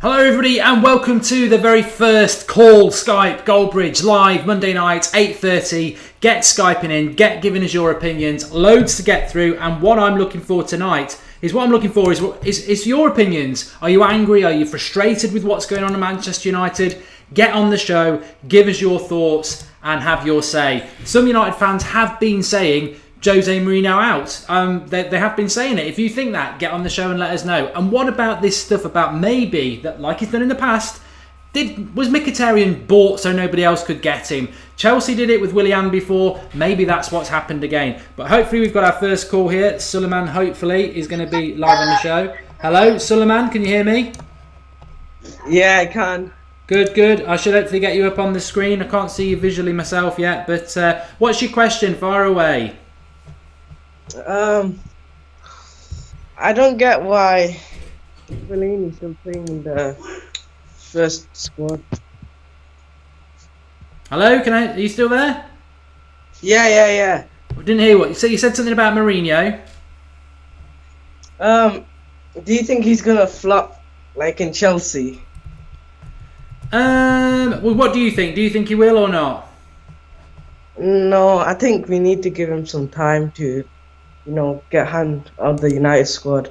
Hello everybody and welcome to the very first call Skype Goldbridge live Monday night 8:30. Get Skyping in, get giving us your opinions, loads to get through, and what I'm looking for tonight is your opinions. Are you angry? Are you frustrated with what's going on at Manchester United? Get on the show, give us your thoughts and have your say. Some United fans have been saying Jose Mourinho out. They have been saying it. If you think that, get on the show and let us know. And what about this stuff about maybe, that like he's done in the past, was Mkhitaryan bought so nobody else could get him? Chelsea did it with Willian before. Maybe that's what's happened again. But hopefully we've got our first call here. Suleiman, hopefully, is going to be live on the show. Hello, Suleiman, can you hear me? Yeah, I can. Good. I should hopefully get you up on the screen. I can't see you visually myself yet. But what's your question? Fire away. I don't get why Fellaini's still playing in the first squad. Hello, are you still there? Yeah. I didn't hear what you said. You said something about Mourinho. Do you think he's gonna flop like in Chelsea? Well, what do you think? Do you think he will or not? No, I think we need to give him some time to, get hand of the United squad.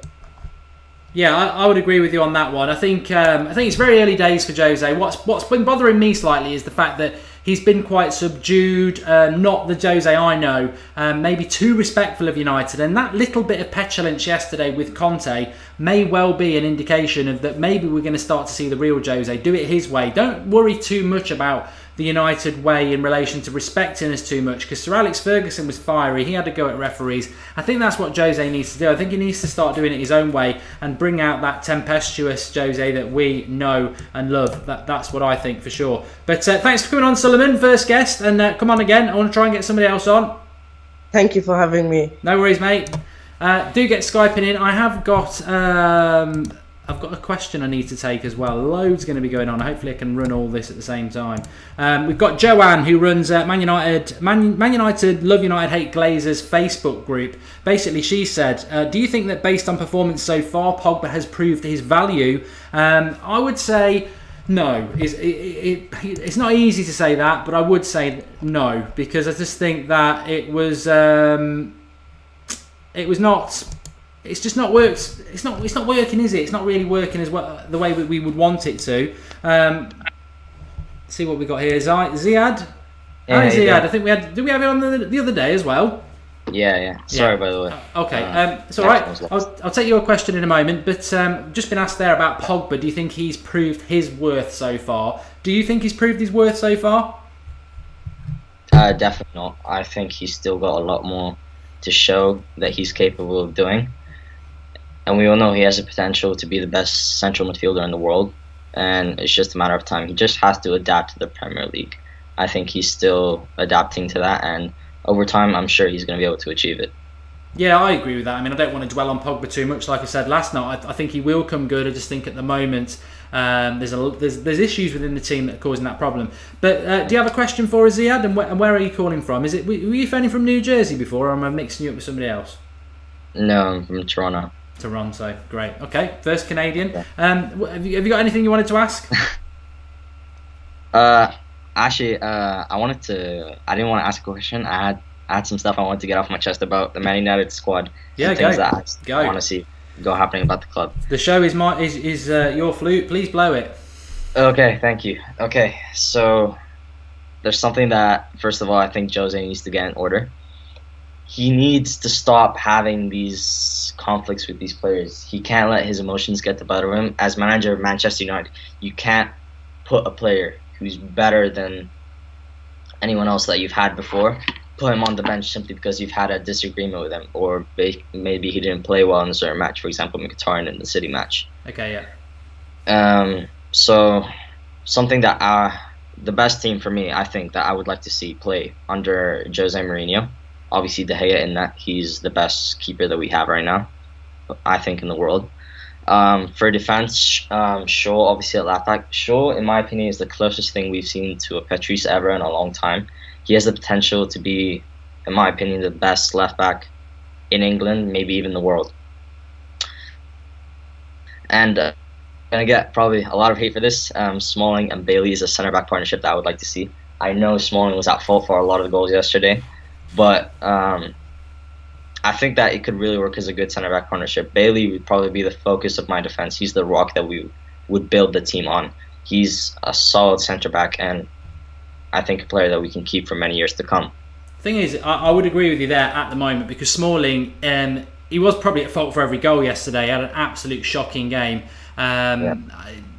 Yeah, I would agree with you on that one. I think it's very early days for Jose. What's been bothering me slightly is the fact that he's been quite subdued, not the Jose I know, maybe too respectful of United. And that little bit of petulance yesterday with Conte may well be an indication of that maybe we're going to start to see the real Jose. Do it his way. Don't worry too much about the United way in relation to respecting us too much, because Sir Alex Ferguson was fiery. He had to go at referees. I think that's what Jose needs to do. I think he needs to start doing it his own way and bring out that tempestuous Jose that we know and love. That's what I think for sure. But thanks for coming on, Suleiman, first guest, and come on again. I want to try and get somebody else on. Thank you for having me. No worries, mate. Do get Skyping in. I have got I've got a question I need to take as well. Loads going to be going on. Hopefully I can run all this at the same time. We've got Joanne, who runs Man United Love United Hate Glazers Facebook group. Basically, she said, do you think that based on performance so far, Pogba has proved his value? I would say no. It's not easy to say that, but I would say no, because I just think that it was not. It's just not worked. It's not working, is it? It's not really working as well the way we would want it to. See what we got here. Ziad. Hi, Ziad. I think we had. Did we have it on the other day as well? Yeah. Sorry, by the way. Okay. It's all right. I'll take your question in a moment. But just been asked there about Pogba. Do you think he's proved his worth so far? Do you think he's proved his worth so far? Definitely not. I think he's still got a lot more to show that he's capable of doing. And we all know he has the potential to be the best central midfielder in the world. And it's just a matter of time. He just has to adapt to the Premier League. I think he's still adapting to that. And over time, I'm sure he's going to be able to achieve it. Yeah, I agree with that. I mean, I don't want to dwell on Pogba too much. Like I said last night, I think he will come good. I just think at the moment there's issues within the team that are causing that problem. But do you have a question for us, Ziad? And where are you calling from? Were you phoning from New Jersey before, or am I mixing you up with somebody else? No, I'm from Toronto. Toronto, great. Okay, first Canadian. Yeah. Have you got anything you wanted to ask? Actually, I didn't want to ask a question. I had some stuff I wanted to get off my chest about the Man United squad. Yeah, things that I want to see go happening about the club. The show is your flute. Please blow it. Okay, thank you. Okay, so there's something that, first of all, I think Jose needs to get in order. He needs to stop having these conflicts with these players. He can't let his emotions get the better of him. As manager of Manchester United, you can't put a player who's better than anyone else that you've had before, put him on the bench simply because you've had a disagreement with him, or maybe he didn't play well in a certain match, for example, Mkhitaryan in the City match. Okay, yeah. So something that the best team for me, I think, that I would like to see play under Jose Mourinho. Obviously, De Gea, in that he's the best keeper that we have right now, I think, in the world. For defense, Shaw, obviously at left back. Shaw, in my opinion, is the closest thing we've seen to a Patrice Evra in a long time. He has the potential to be, in my opinion, the best left back in England, maybe even the world. And gonna get probably a lot of hate for this. Smalling and Bailey is a center back partnership that I would like to see. I know Smalling was at fault for a lot of the goals yesterday, but I think that it could really work as a good center back partnership. Bailey would probably be the focus of my defense. He's the rock that we would build the team on. He's a solid center back, and I think a player that we can keep for many years to come. Thing is, I would agree with you there at the moment, because Smalling, he was probably at fault for every goal yesterday. He had an absolute shocking game.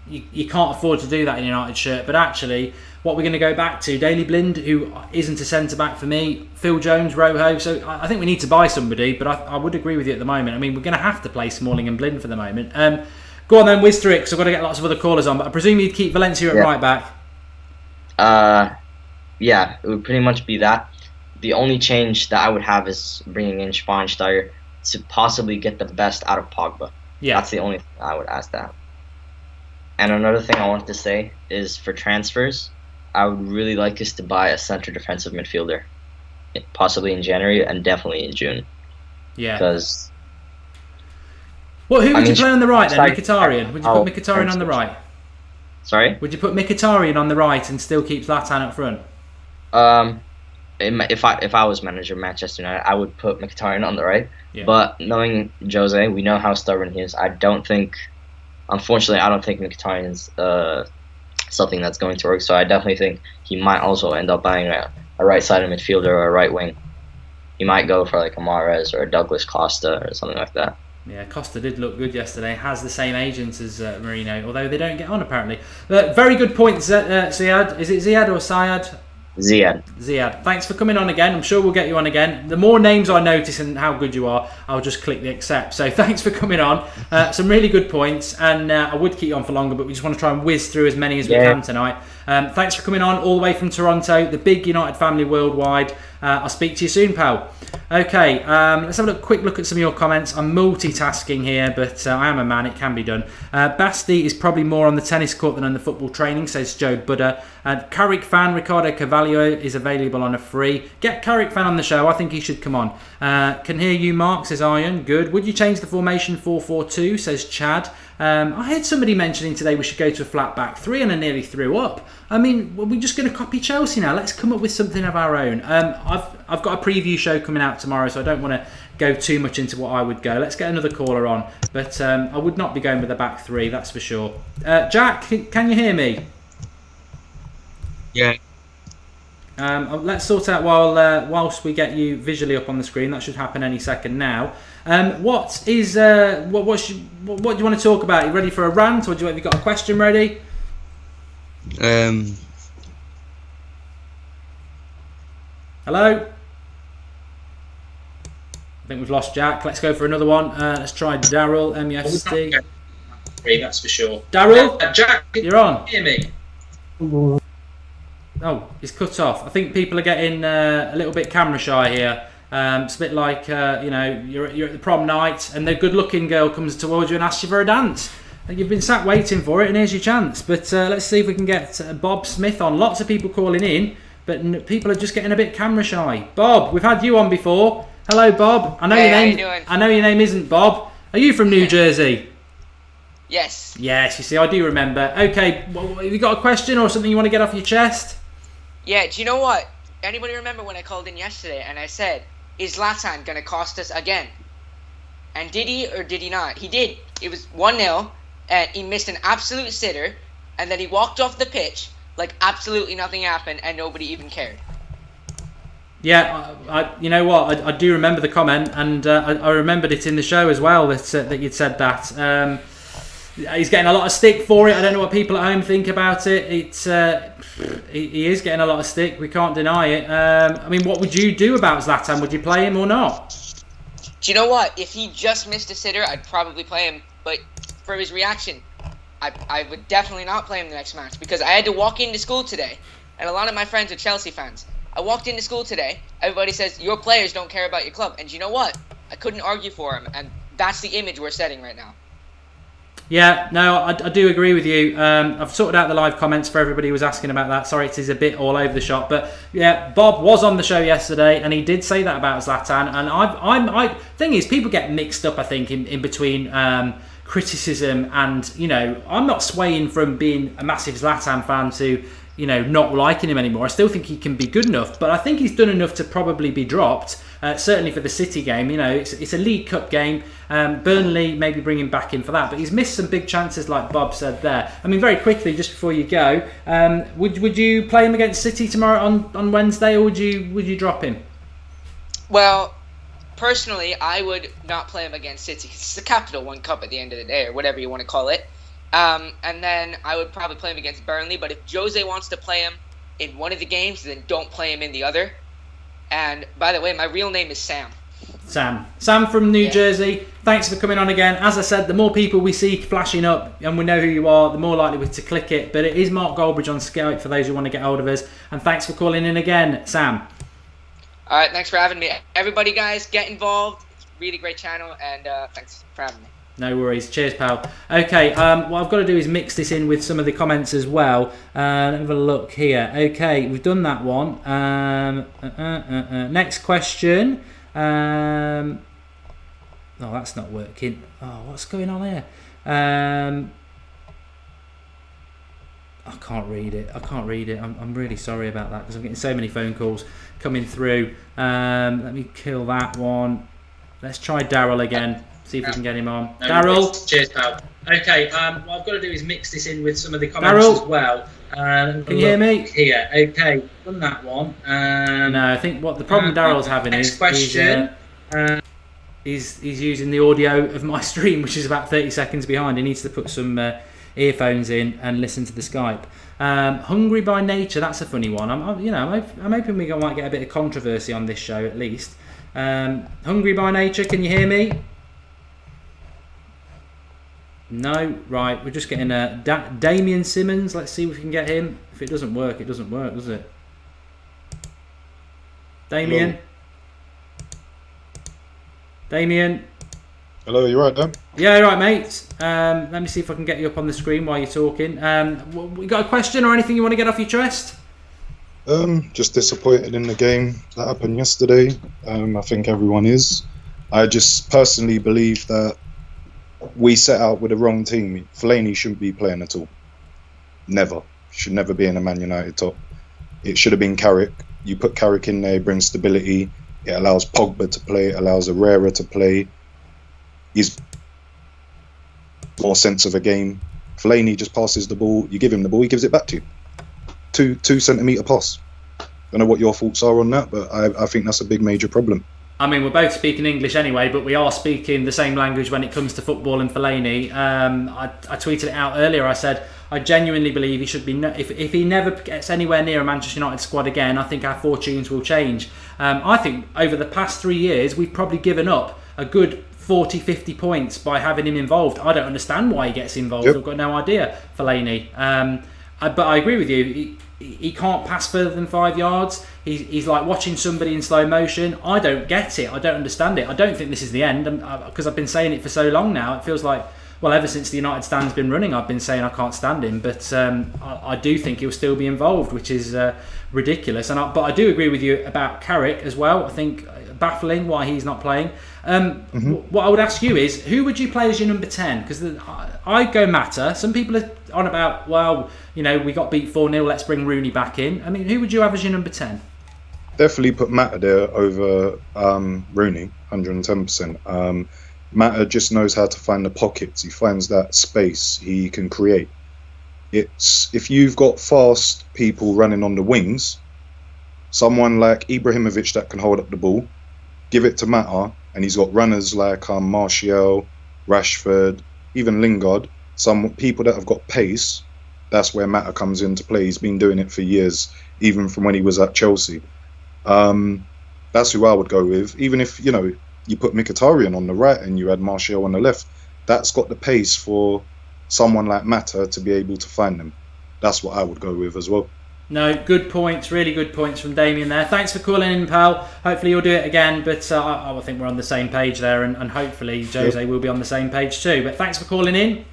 You can't afford to do that in a United shirt. But actually, what we're going to go back to, Daley Blind, who isn't a centre-back for me, Phil Jones, Rojo. So I think we need to buy somebody, but I would agree with you at the moment. I mean, we're going to have to play Smalling and Blind for the moment. Go on then, whiz through it, because I've got to get lots of other callers on. But I presume you'd keep Valencia at right back. Yeah, it would pretty much be that. The only change that I would have is bringing in Schweinsteiger to possibly get the best out of Pogba. Yeah. That's the only thing I would ask that. And another thing I wanted to say is for transfers, I would really like us to buy a center defensive midfielder, possibly in January and definitely in June. Yeah. Because who would you play on the right then? Mkhitaryan? Would you put Mkhitaryan on the right? Sorry? Would you put Mkhitaryan on the right and still keep Zlatan up front? If I was manager of Manchester United, I would put Mkhitaryan on the right. Yeah. But knowing Jose, we know how stubborn he is. Unfortunately, I don't think Mkhitaryan's something that's going to work. So I definitely think he might also end up buying a right-sided midfielder or a right wing. He might go for like a Mahrez or a Douglas Costa or something like that. Yeah, Costa did look good yesterday. Has the same agents as Mourinho, although they don't get on apparently. Very good points, Ziad. Is it Ziad or Syed? Ziad. Thanks for coming on again. I'm sure we'll get you on again. The more names I notice and how good you are, I'll just click the accept. So thanks for coming on. Some really good points, and I would keep you on for longer, but we just want to try and whiz through as many as we can tonight. Thanks for coming on all the way from Toronto, the big United family worldwide. I'll speak to you soon, pal. Okay, let's have a quick look at some of your comments. I'm multitasking here, but I am a man, it can be done. Basti is probably more on the tennis court than on the football training, says Joe Buddha. Carrick fan Ricardo Carvalho is available on a free. Get Carrick fan on the show, I think he should come on. Can hear you, Mark, says Iron. Good. Would you change the formation 4-4-2, says Chad. I heard somebody mentioning today we should go to a flat back three, and I nearly threw up. I mean, are we just going to copy Chelsea now? Let's come up with something of our own. I've got a preview show coming out tomorrow, so I don't want to go too much into what I would go. Let's get another caller on. But I would not be going with a back three, that's for sure. Jack, can you hear me? Yeah. Let's sort out whilst we get you visually up on the screen. That should happen any second now. What do you want to talk about? You ready for a rant, or have you got a question ready? Hello? I think we've lost Jack. Let's go for another one. Let's try Daryl, MUFC. That's for sure. Daryl? Jack, you're on. Hear me? Oh, he's cut off. I think people are getting a little bit camera shy here. It's a bit like, you're at the prom night and the good-looking girl comes towards you and asks you for a dance. And you've been sat waiting for it, and here's your chance. But let's see if we can get Bob Smith on. Lots of people calling in, but people are just getting a bit camera shy. Bob, we've had you on before. Hello, Bob. I know your name. How you doing? I know your name isn't Bob. Are you from New Jersey? Yes. Yes, you see, I do remember. Okay, have you got a question or something you want to get off your chest? Yeah, do you know what? Anybody remember when I called in yesterday and I said, is Zlatan going to cost us again? And did he or did he not? He did. It was 1-0, and he missed an absolute sitter, and then he walked off the pitch like absolutely nothing happened and nobody even cared. Yeah, you know what? I do remember the comment, and I remembered it in the show as well that you'd said that. He's getting a lot of stick for it. I don't know what people at home think about it. He is getting a lot of stick. We can't deny it. I mean, what would you do about Zlatan? Would you play him or not? Do you know what? If he just missed a sitter, I'd probably play him. But for his reaction, I would definitely not play him the next match, because I had to walk into school today, and a lot of my friends are Chelsea fans. I walked into school today. Everybody says, your players don't care about your club. And you know what? I couldn't argue for him. And that's the image we're setting right now. Yeah, no, I do agree with you. I've sorted out the live comments for everybody who was asking about that. Sorry, it is a bit all over the shop, but yeah, Bob was on the show yesterday, and he did say that about Zlatan. And thing is, people get mixed up, I think, in between criticism, and I'm not swaying from being a massive Zlatan fan to not liking him anymore. I still think he can be good enough, but I think he's done enough to probably be dropped. Certainly for the City game, it's a League Cup game. Burnley, maybe bring him back in for that, but he's missed some big chances, like Bob said there. I mean, very quickly, just before you go, would you play him against City tomorrow on Wednesday, or would you drop him? Well, personally, I would not play him against City. It's the Capital One Cup at the end of the day, or whatever you want to call it. And then I would probably play him against Burnley. But if Jose wants to play him in one of the games, then don't play him in the other. And by the way, my real name is Sam. Sam from New Jersey. Thanks for coming on again. As I said, the more people we see flashing up and we know who you are, the more likely we're to click it. But it is Mark Goldbridge on Skype for those who want to get hold of us. And thanks for calling in again, Sam. All right, thanks for having me. Everybody, guys, get involved. It's a really great channel, and thanks for having me. No worries. Cheers, pal. Okay, what I've got to do is mix this in with some of the comments as well. Let me have a look here. Okay, we've done that one. Next question. Oh, that's not working. Oh, what's going on here? I can't read it. I'm really sorry about that because I'm getting so many phone calls coming through. Let me kill that one. Let's try Daryl again. See if we can get him on. No, Daryl. Cheers, pal. Okay, what I've got to do is mix this in with some of the comments as well. Can you hear me? Here, okay, done that one. No, I think what the problem Daryl's having is he's using the audio of my stream, which is about 30 seconds behind. He needs to put some earphones in and listen to the Skype. Hungry by nature, that's a funny one. I'm hoping we might get a bit of controversy on this show at least. Hungry by nature, can you hear me? No, right. We're just getting Damien Simmons. Let's see if we can get him. If it doesn't work, it doesn't work, does it? Damien. Hello. Damien. Hello, you right, Dan? Yeah, right, mate. Let me see if I can get you up on the screen while you're talking. We got a question or anything you want to get off your chest? Just disappointed in the game that happened yesterday. I think everyone is. I just personally believe that we set out with the wrong team. Fellaini shouldn't be playing at all. Never. Should never be in a Man United top. It should have been Carrick. You put Carrick in there, brings stability. It allows Pogba to play. It allows Herrera to play. He's more sense of a game. Fellaini just passes the ball. You give him the ball, he gives it back to you. 2 centimetre pass. Don't know what your thoughts are on that, but I think that's a big major problem. I mean, we're both speaking English anyway, but we are speaking the same language when it comes to football and Fellaini. I tweeted it out earlier. I said, I genuinely believe he should be... If he never gets anywhere near a Manchester United squad again, I think our fortunes will change. I think over the past 3 years, we've probably given up a good 40, 50 points by having him involved. I don't understand why he gets involved. Yep. I've got no idea, Fellaini. But I agree with you. He can't pass further than 5 yards. He's like watching somebody in slow motion. I don't get it. I don't understand it. I don't think this is the end because I've been saying it for so long now. It feels like, well, ever since the United stand's been running, I've been saying I can't stand him. But I do think he'll still be involved, which is ridiculous. But I do agree with you about Carrick as well. I think baffling why he's not playing. What I would ask you is, who would you play as your number 10? Because I'd go Mata. Some people are on about, well, we got beat 4-0, let's bring Rooney back in. I mean, who would you have as your number 10? Definitely put Mata there over Rooney, 110%. Mata just knows how to find the pockets. He finds that space he can create. If you've got fast people running on the wings, someone like Ibrahimovic that can hold up the ball, give it to Mata, and he's got runners like Martial, Rashford, even Lingard, some people that have got pace. That's where Mata comes into play. He's been doing it for years, even from when he was at Chelsea. That's who I would go with. Even if, you put Mkhitaryan on the right and you had Martial on the left, that's got the pace for someone like Mata to be able to find them. That's what I would go with as well. No, good points, really good points from Damien there. Thanks for calling in, pal. Hopefully you'll do it again, but I think we're on the same page there, and hopefully Jose will be on the same page too. But thanks for calling in.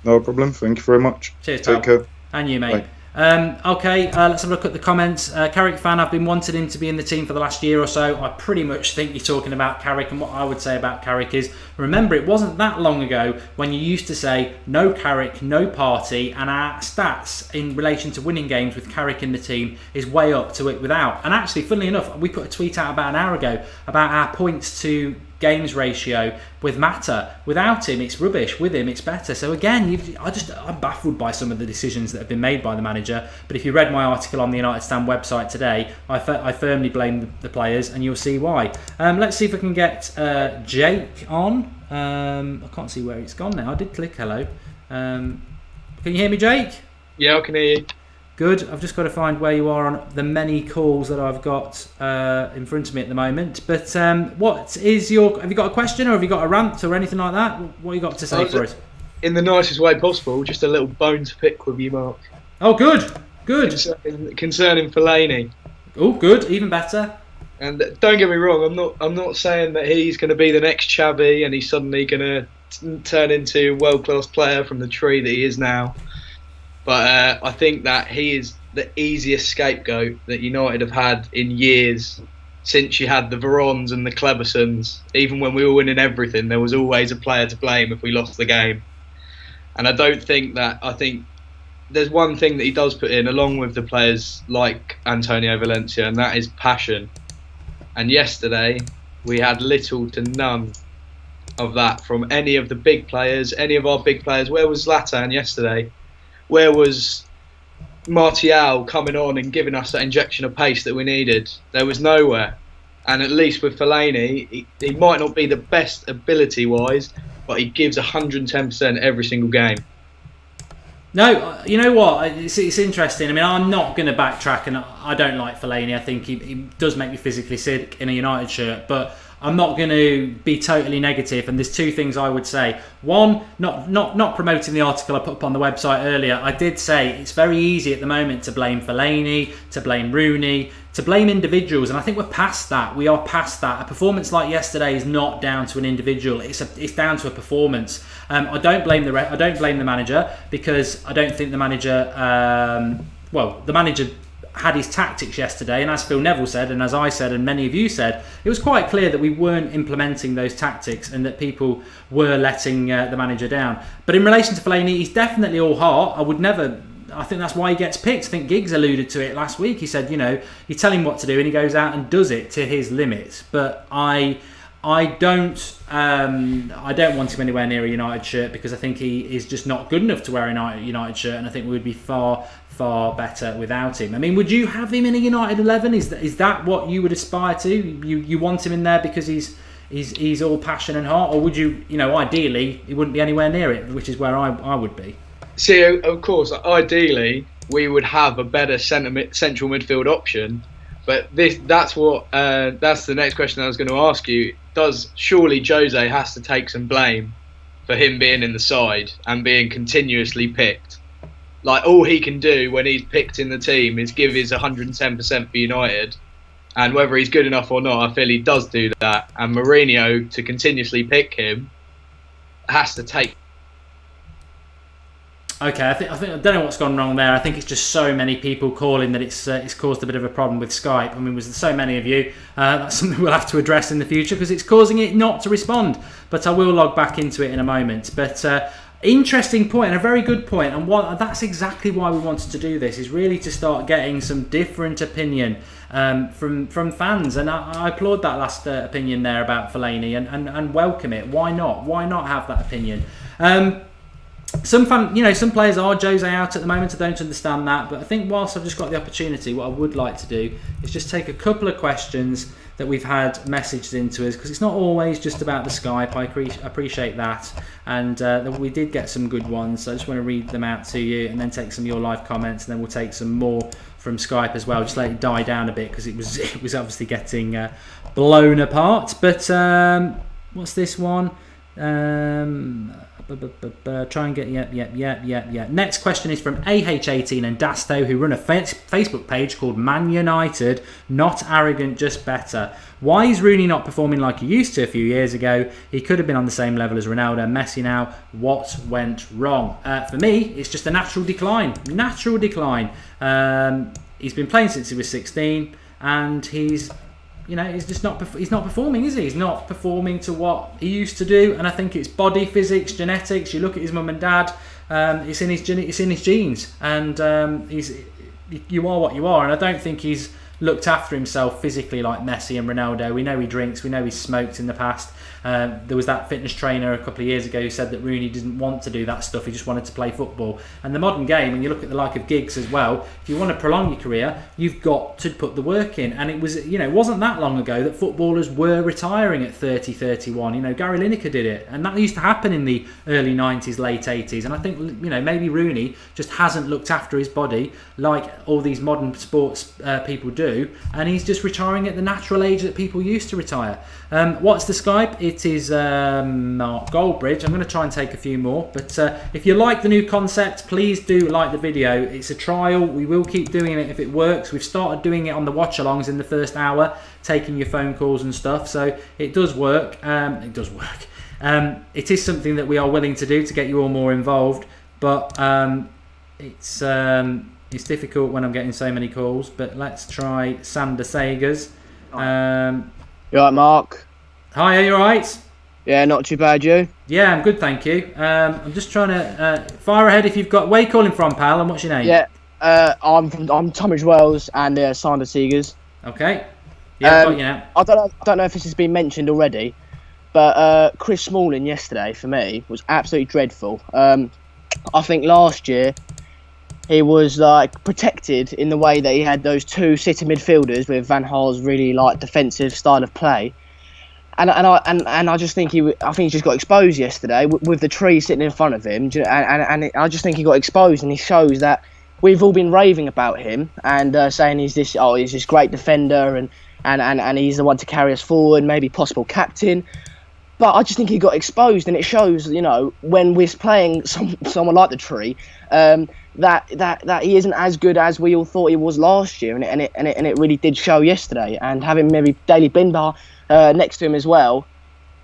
No problem. Thank you very much. Cheers, pal. Take care. And you, mate. Okay, let's have a look at the comments. Carrick fan, I've been wanting him to be in the team for the last year or so. I pretty much think you're talking about Carrick, and what I would say about Carrick is, remember, it wasn't that long ago when you used to say no Carrick, no party, and our stats in relation to winning games with Carrick in the team is way up to it without. And actually, funnily enough, we put a tweet out about an hour ago about our points to games ratio with Mata. Without him, it's rubbish. With him, it's better. So again, I'm baffled by some of the decisions that have been made by the manager. But if you read my article on the United Stand website today, I firmly blame the players, and you'll see why. Let's see if I can get Jake on. I can't see where it's gone now. I did click hello. Can you hear me, Jake? Yeah, I can hear you. Good. I've just got to find where you are on the many calls that I've got in front of me at the moment. But what is have you got a question, or have you got a rant or anything like that? What you got to say for us? In the nicest way possible, just a little bone to pick with you, Mark. Oh, good. Concerning Fellaini. Oh, good. Even better. And don't get me wrong, I'm not saying that he's going to be the next Xavi and he's suddenly going to turn into a world-class player from the tree that he is now. But I think that he is the easiest scapegoat that United have had in years, since you had the Verons and the Clebersons. Even when we were winning everything, there was always a player to blame if we lost the game. And I think there's one thing that he does put in, along with the players like Antonio Valencia, and that is passion. And yesterday, we had little to none of that from any of the big players, any of our big players. Where was Zlatan yesterday? Where was Martial coming on and giving us that injection of pace that we needed? There was nowhere. And at least with Fellaini, he might not be the best ability-wise, but he gives 110% every single game. No, you know what? It's interesting. I mean, I'm not going to backtrack, and I don't like Fellaini. I think he does make me physically sick in a United shirt, but I'm not going to be totally negative, and there's two things I would say. One, not promoting the article I put up on the website earlier. I did say it's very easy at the moment to blame Fellaini, to blame Rooney, to blame individuals, and I think we're past that. We are past that. A performance like yesterday is not down to an individual. It's down to a performance. I don't blame the manager, because I don't think the manager. The manager had his tactics yesterday, and as Phil Neville said, and as I said, and many of you said, it was quite clear that we weren't implementing those tactics and that people were letting the manager down. But in relation to Fellaini, he's definitely all heart. I think that's why he gets picked. I think Giggs alluded to it last week. He said, you tell him what to do and he goes out and does it to his limits. But I don't want him anywhere near a United shirt, because I think he is just not good enough to wear a United shirt, and I think we would be far better without him. I mean, would you have him in a United 11? Is that what you would aspire to? You want him in there because he's all passion and heart, or would you, ideally he wouldn't be anywhere near it, which is where I would be. See, of course, ideally we would have a better central midfield option, but that's the next question I was going to ask you. Surely Jose has to take some blame for him being in the side and being continuously picked? Like, all he can do when he's picked in the team is give his 110% for United, and whether he's good enough or not, I feel he does do that. And Mourinho, to continuously pick him, has to take. Okay, I don't know what's gone wrong there. I think it's just so many people calling that it's caused a bit of a problem with Skype. I mean, there's so many of you. That's something we'll have to address in the future, because it's causing it not to respond. But I will log back into it in a moment. But interesting point, and a very good point. And that's exactly why we wanted to do this, is really to start getting some different opinion from fans. And I applaud that last opinion there about Fellaini, and welcome it. Why not? Why not have that opinion? Some players are Jose out at the moment. I don't understand that, but I think whilst I've just got the opportunity, what I would like to do is just take a couple of questions that we've had messaged into us, because it's not always just about the Skype. I appreciate that, and we did get some good ones, so I just want to read them out to you and then take some of your live comments, and then we'll take some more from Skype as well. Just let it die down a bit, because it was obviously getting blown apart. But what's this one? Try and get yeah. Next question is from AH18 and Dasto, who run a Facebook page called Man Utd. Not arrogant, just better. Why is Rooney not performing like he used to a few years ago? He could have been on the same level as Ronaldo and Messi now. What went wrong? For me, it's just a natural decline. He's been playing since he was 16, and he's just not performing, is he? He's not performing to what he used to do, and I think it's body physics, genetics. You look at his mum and dad; it's in his genes, and you are what you are. And I don't think he's looked after himself physically like Messi and Ronaldo. We know he drinks, we know he's smoked in the past. There was that fitness trainer a couple of years ago who said that Rooney didn't want to do that stuff, he just wanted to play football. And the modern game, when you look at the like of Giggs as well, if you want to prolong your career, you've got to put the work in. And it was, it wasn't that long ago that footballers were retiring at 30, 31. Gary Lineker did it, and that used to happen in the early 90s, late 80s. And I think, maybe Rooney just hasn't looked after his body like all these modern sports people do, and he's just retiring at the natural age that people used to retire. What's the Skype? It is Mark Goldbridge. I'm going to try and take a few more, but if you like the new concept, please do like the video. It's a trial. We will keep doing it if it works. We've started doing it on the watch-alongs in the first hour, taking your phone calls and stuff, so it does work. It is something that we are willing to do to get you all more involved, but it's difficult when I'm getting so many calls. But let's try Sander Sagers. You alright, Mark? Hi, are you alright? Yeah, not too bad, you? Yeah, I'm good, thank you. I'm just trying to fire ahead if you've got. Where are you calling from, pal, and what's your name? Yeah, I'm Tunbridge Wells and Sander Seegers. Okay. Yeah, I've got you now. I don't know if this has been mentioned already, but Chris Smalling yesterday for me was absolutely dreadful. I think last year he was protected in the way that he had those two sitting midfielders with Van Gaal's really defensive style of play, and I just think he just got exposed yesterday with the tree sitting in front of him, and I just think he got exposed, and he shows that we've all been raving about him and saying he's this great defender and he's the one to carry us forward, maybe possible captain. But I just think he got exposed, and it shows, when we're playing someone like the tree, that he isn't as good as we all thought he was last year, and it really did show yesterday. And having maybe Daley Blind next to him as well,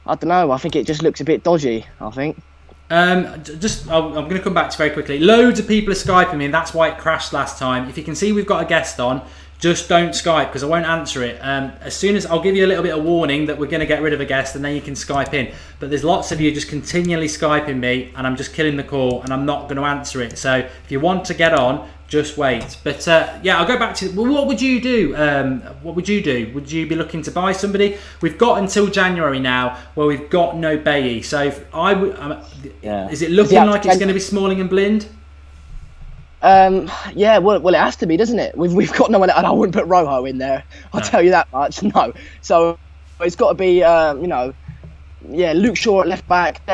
I don't know. I think it just looks a bit dodgy. I think. I'm going to come back to very quickly. Loads of people are Skyping me, and that's why it crashed last time. If you can see, we've got a guest on. Just don't Skype, because I won't answer it. As soon as I'll give you a little bit of warning that we're going to get rid of a guest, and then you can Skype in. But there's lots of you just continually Skyping me, and I'm just killing the call, and I'm not going to answer it. So if you want to get on, just wait. But I'll go back to what would you do? Would you be looking to buy somebody? We've got until January now, where we've got no Bailly. So if I would, is it looking like it's going to be Smalling and Blind? Yeah, well, it has to be, doesn't it? We've got no one, and I wouldn't put Rojo in there. I'll tell you that much. No, so it's got to be, Luke Shaw at left back,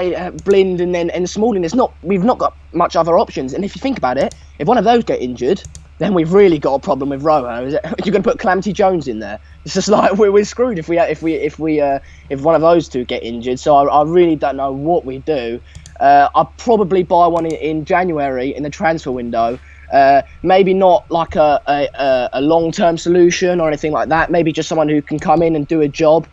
Blind, and Smalling. We've not got much other options. And if you think about it, if one of those get injured, then we've really got a problem with Rojo. You're going to put Calamity Jones in there. It's just like we're screwed if one of those two get injured. So I really don't know what we do. I'll probably buy one in January in the transfer window. Maybe not like a long-term solution or anything like that. Maybe just someone who can come in and do a job.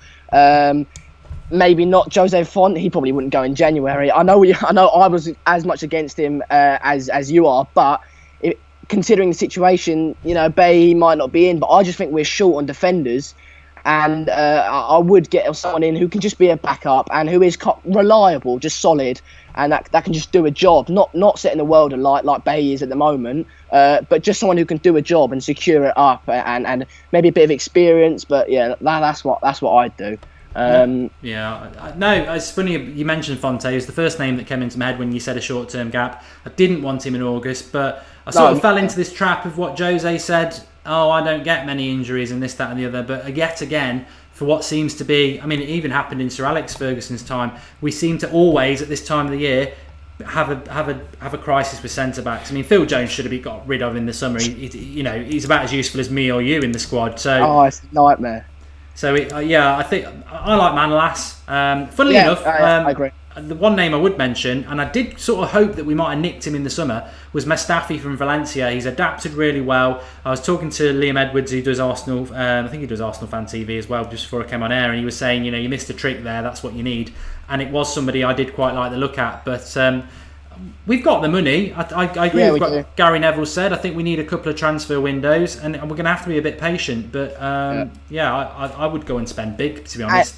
Maybe not Jose Font. He probably wouldn't go in January. I know I was as much against him as you are, but considering the situation, Bay might not be in. But I just think we're short on defenders. And I would get someone in who can just be a backup and who is reliable, just solid, and that can just do a job. Not setting the world alight like Bay is at the moment, but just someone who can do a job and secure it up, and maybe a bit of experience. But yeah, that's what I'd do. No, it's funny you mentioned Fonte. It was the first name that came into my head when you said a short-term gap. I didn't want him in August, but I sort of fell into this trap of what Jose said. Oh, I don't get many injuries and this, that and the other. But yet again, for what seems to be, it even happened in Sir Alex Ferguson's time, we seem to always, at this time of the year, have a crisis with centre-backs. Phil Jones should have been got rid of in the summer. He's about as useful as me or you in the squad. So, it's a nightmare. So, I think I like Manolas. Funnily enough, I agree. the one name I would mention, and I did sort of hope that we might have nicked him in the summer, was Mustafi from Valencia. He's adapted really well. I was talking to Liam Edwards, who does Arsenal. I think he does Arsenal Fan TV as well, just before I came on air, and he was saying, you missed a trick there. That's what you need. And it was somebody I did quite like the look at, but. We've got the money. I agree with what Gary Neville said. I think we need a couple of transfer windows, and we're going to have to be a bit patient. But I would go and spend big, to be honest.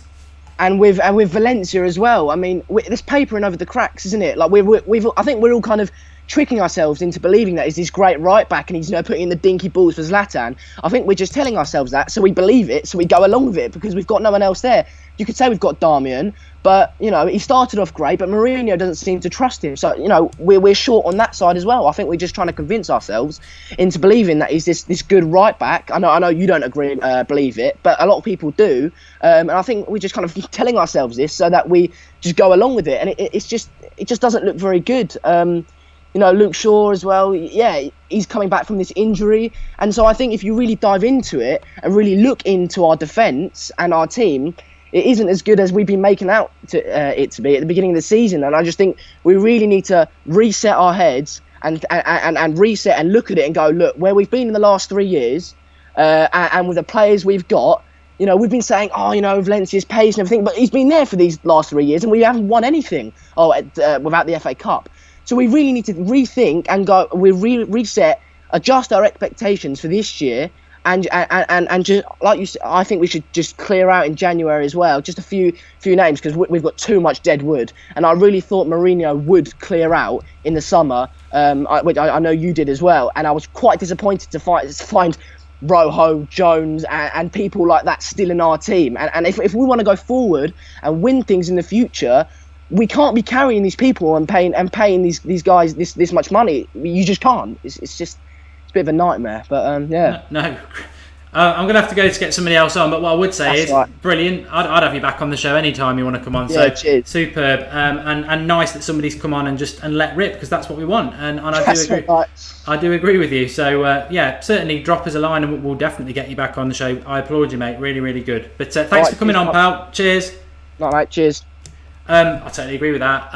And with Valencia as well. I mean, there's papering over the cracks, isn't it? Like I think we're all kind of tricking ourselves into believing that he's this great right back and he's putting in the dinky balls for Zlatan. I think we're just telling ourselves that, so we believe it, so we go along with it because we've got no one else there. You could say we've got Darmian, but he started off great, but Mourinho doesn't seem to trust him. So we're short on that side as well. I think we're just trying to convince ourselves into believing that he's this good right back. I know you don't agree, believe it, but a lot of people do, and I think we're just kind of telling ourselves this so that we just go along with it, and it just doesn't look very good. Luke Shaw as well, he's coming back from this injury. And so I think if you really dive into it and really look into our defence and our team, it isn't as good as we've been making out it to be at the beginning of the season. And I just think we really need to reset our heads and reset and look at it and go, look, where we've been in the last 3 years and with the players we've got, we've been saying, Valencia's pace and everything, but he's been there for these last 3 years and we haven't won anything without the FA Cup. So we really need to rethink and go. Reset, adjust our expectations for this year, and just like you said, I think we should just clear out in January as well. Just a few names because we've got too much dead wood. And I really thought Mourinho would clear out in the summer, which I know you did as well. And I was quite disappointed to find Rojo, Jones, and people like that still in our team. And if we want to go forward and win things in the future, we can't be carrying these people and paying these guys this much money. You just can't. It's a bit of a nightmare. But No. I'm going to have to go to get somebody else on. But what I would say is brilliant. I'd have you back on the show anytime you want to come on. Yeah, cheers. Superb. And nice that somebody's come on and let rip, because that's what we want. And I do agree. Right. I do agree with you. So certainly drop us a line and we'll definitely get you back on the show. I applaud you, mate. Really, really good. But thanks for coming on, pal. Cheers. All right, cheers. I totally agree with that.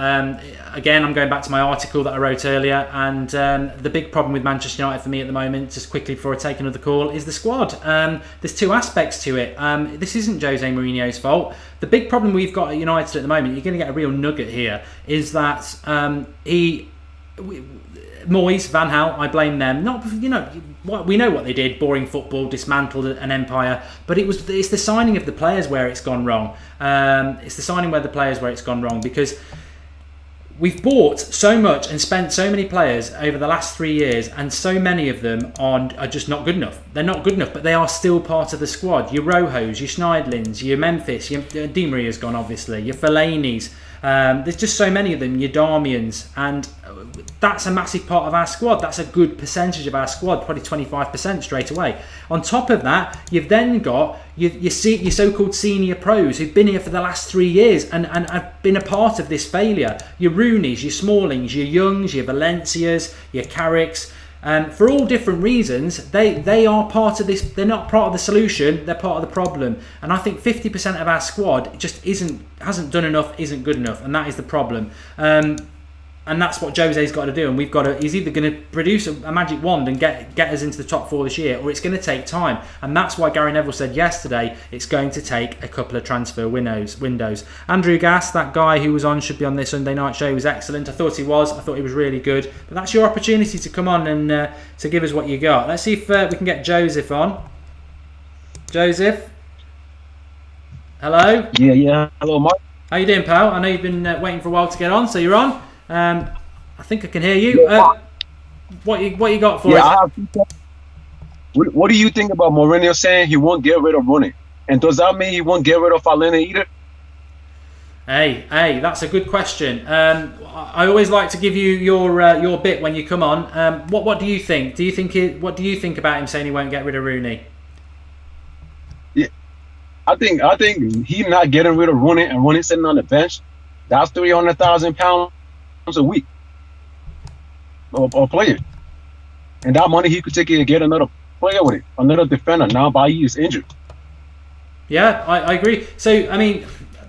Again, I'm going back to my article that I wrote earlier, and the big problem with Manchester United for me at the moment, just quickly before I take another call, is the squad. There's two aspects to it. This isn't Jose Mourinho's fault. The big problem we've got at United at the moment, you're going to get a real nugget here, is that Moyes, Van Gaal, I blame them. We know what they did, boring football, dismantled an empire, but it's the signing of the players where it's gone wrong. It's the signing where the players where it's gone wrong, because we've bought so much and spent so many players over the last 3 years, and so many of them are just not good enough. They're not good enough, but they are still part of the squad. Your Rojos, your Schneidlins, your Memphis, your Di Maria's gone obviously, your Fellaini's. There's just so many of them, your Darmians, and that's a massive part of our squad. That's a good percentage of our squad, probably 25% straight away. On top of that, you've then got your so-called senior pros who've been here for the last 3 years and have been a part of this failure. Your Rooneys, your Smallings, your Youngs, your Valencias, your Carricks. For all different reasons, they are part of this. They're not part of the solution. They're part of the problem. And I think 50% of our squad just hasn't done enough, isn't good enough, and that is the problem. And that's what Jose's got to do. And he's either going to produce a magic wand and get us into the top 4 this year, or it's going to take time. And that's why Gary Neville said yesterday it's going to take a couple of transfer windows. Andrew Gass, that guy who was on, should be on this Sunday night show, was excellent. I thought he was really good. But that's your opportunity to come on and to give us what you got. Let's see if we can get Joseph on. Joseph? Hello? Yeah. Hello, Mark. How you doing, pal? I know you've been waiting for a while to get on, so you're on. I think I can hear you. What you got for us? What do you think about Mourinho saying he won't get rid of Rooney? And does that mean he won't get rid of Alena either? Hey, that's a good question. I always like to give you your bit when you come on. What do you think? What do you think about him saying he won't get rid of Rooney? Yeah, I think he's not getting rid of Rooney, and Rooney sitting on the bench. That's £300,000 a week or player, and that money he could take it and get another player with it, another defender. Now Bailly is injured. Yeah, I agree. So I mean,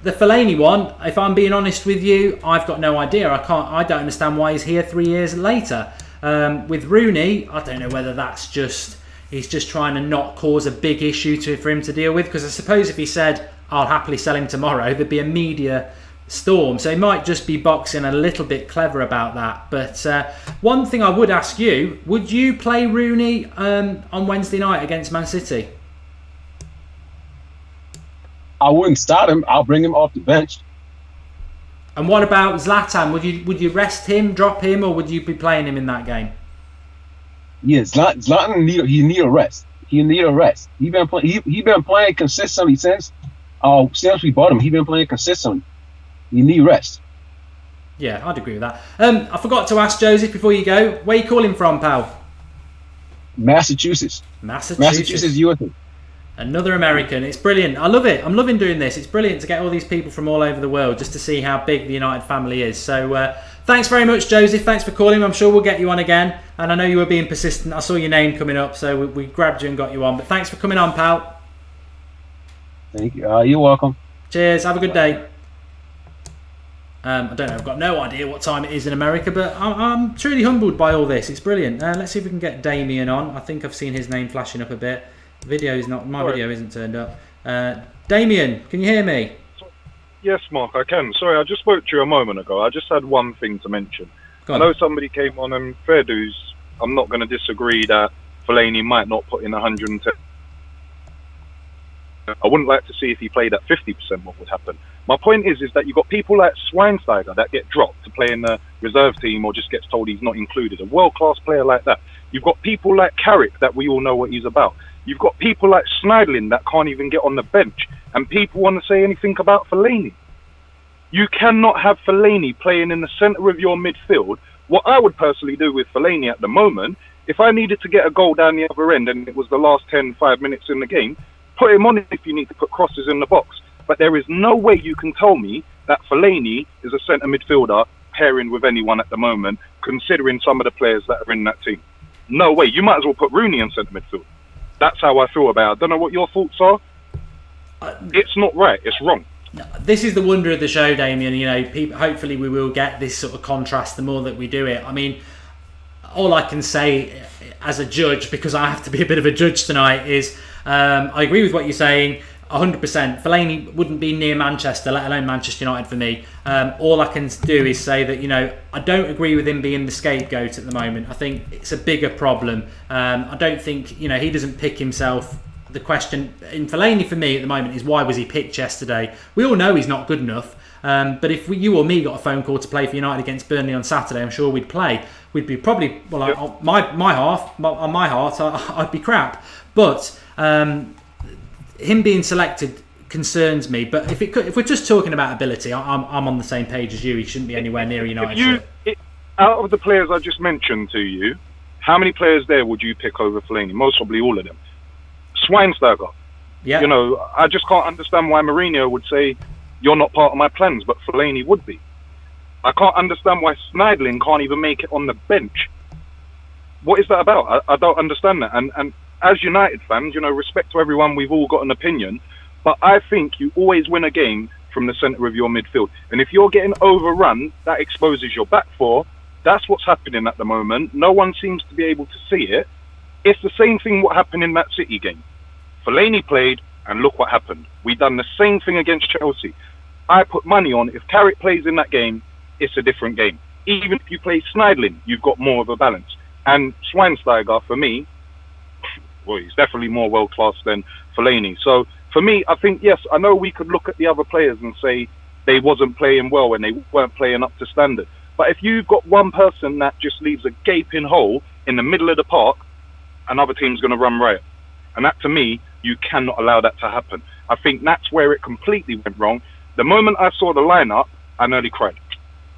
the Fellaini one, if I'm being honest with you, I've got no idea. I don't understand why he's here 3 years later. With Rooney, I don't know whether that's just he's just trying to not cause a big issue for him to deal with. Because I suppose if he said, I'll happily sell him tomorrow, there'd be a media storm. So he might just be boxing a little bit clever about that. But one thing I would ask you, would you play Rooney on Wednesday night against Man City? I wouldn't start him. I'll bring him off the bench. And what about Zlatan? Would you rest him, drop him, or would you be playing him in that game? Yeah, Zlatan need a rest. He need a rest. He been playing consistently since we bought him. He been playing consistently. He need rest. Yeah, I'd agree with that. I forgot to ask Joseph before you go. Where you calling from, pal? Massachusetts, USA. Another American. It's brilliant. I love it. I'm loving doing this. It's brilliant to get all these people from all over the world just to see how big the United family is. So thanks very much, Joseph. Thanks for calling. I'm sure we'll get you on again. And I know you were being persistent. I saw your name coming up, so we grabbed you and got you on. But thanks for coming on, pal. Thank you. You're welcome. Cheers. Have a good day. I don't know. I've got no idea what time it is in America, but I'm truly humbled by all this. It's brilliant. Let's see if we can get Damien on. I think I've seen his name flashing up a bit. Video isn't turned up. Damien, can you hear me? Yes, Mark, I can. Sorry, I just spoke to you a moment ago. I just had one thing to mention. I know somebody came on, and fair dues, I'm not going to disagree that Fellaini might not put in 110. I wouldn't like to see if he played at 50% what would happen. My point is that you've got people like Schweinsteiger that get dropped to play in the reserve team or just gets told he's not included. A world-class player like that. You've got people like Carrick that we all know what he's about. You've got people like Schneidlin that can't even get on the bench, and people want to say anything about Fellaini. You cannot have Fellaini playing in the centre of your midfield. What I would personally do with Fellaini at the moment, if I needed to get a goal down the other end and it was the last 5 minutes in the game, put him on if you need to put crosses in the box. But there is no way you can tell me that Fellaini is a centre midfielder pairing with anyone at the moment, considering some of the players that are in that team. No way. You might as well put Rooney in centre midfield. That's how I feel about it. I don't know what your thoughts are. It's not right. It's wrong. This is the wonder of the show, Damien. You know, hopefully we will get this sort of contrast the more that we do it. I mean, all I can say as a judge, because I have to be a bit of a judge tonight, is I agree with what you're saying 100%. Fellaini wouldn't be near Manchester, let alone Manchester United for me. All I can do is say that, you know, I don't agree with him being the scapegoat at the moment. I think it's a bigger problem. I don't think, you know, he doesn't pick himself. The question in Fellaini for me at the moment is, why was he picked yesterday? We all know he's not good enough. But if you or me got a phone call to play for United against Burnley on Saturday, I'm sure we'd play. We'd be probably, well, yep. on my heart, I'd be crap. But him being selected concerns me. But if we're just talking about ability, I'm on the same page as you. He shouldn't be anywhere near United. Out of the players I just mentioned to you, how many players there would you pick over Fellaini? Most probably all of them. Schweinsteiger. Yeah. You know, I just can't understand why Mourinho would say, you're not part of my plans, but Fellaini would be. I can't understand why Schneidlin can't even make it on the bench. What is that about? I don't understand that. And as United fans, you know, respect to everyone, we've all got an opinion, but I think you always win a game from the centre of your midfield. And if you're getting overrun, that exposes your back four. That's what's happening at the moment. No one seems to be able to see it. It's the same thing what happened in that City game. Fellaini played, and look what happened. We done the same thing against Chelsea. I put money on, if Carrick plays in that game, it's a different game. Even if you play Schneidlin, you've got more of a balance. And Schweinsteiger, for me, well, he's definitely more world-class than Fellaini. So, for me, I think, yes, I know we could look at the other players and say they wasn't playing well and they weren't playing up to standard. But if you've got one person that just leaves a gaping hole in the middle of the park, another team's going to run riot. And that, to me, you cannot allow that to happen. I think that's where it completely went wrong. The moment I saw the lineup, I nearly cried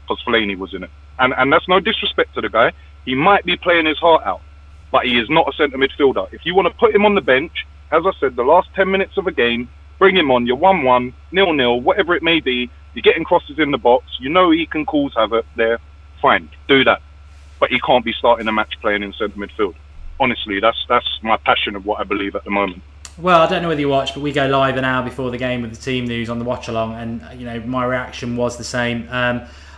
because Fellaini was in it. And that's no disrespect to the guy. He might be playing his heart out, but he is not a centre midfielder. If you want to put him on the bench, as I said, the last 10 minutes of a game, bring him on. You're 1-1, 0-0, whatever it may be. You're getting crosses in the box. You know he can cause havoc there. Fine, do that. But he can't be starting a match playing in centre midfield. Honestly, that's my passion of what I believe at the moment. Well, I don't know whether you watch, but we go live an hour before the game with the team news on the watch along, and my reaction was the same.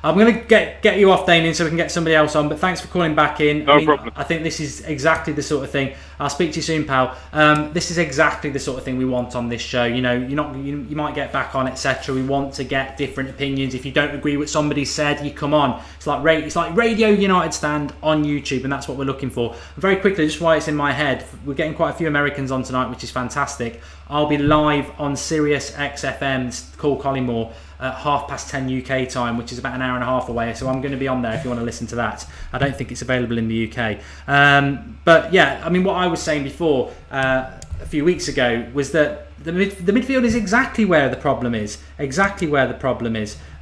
I'm going to get you off, Damien, so we can get somebody else on. But thanks for calling back in. No problem. I think this is exactly the sort of thing. I'll speak to you soon, pal. This is exactly the sort of thing we want on this show. You might get back on, etc. We want to get different opinions. If you don't agree with what somebody said, you come on. It's like Radio United Stand on YouTube, and that's what we're looking for. And very quickly, just why it's in my head, we're getting quite a few Americans on tonight, which is fantastic. I'll be live on Sirius XFM's Call Collymore at 10:30 UK time, which is about an hour and a half away. So I'm going to be on there if you want to listen to that. I don't think it's available in the UK. But yeah, I mean, what I was saying before a few weeks ago was that the midfield is exactly where the problem is.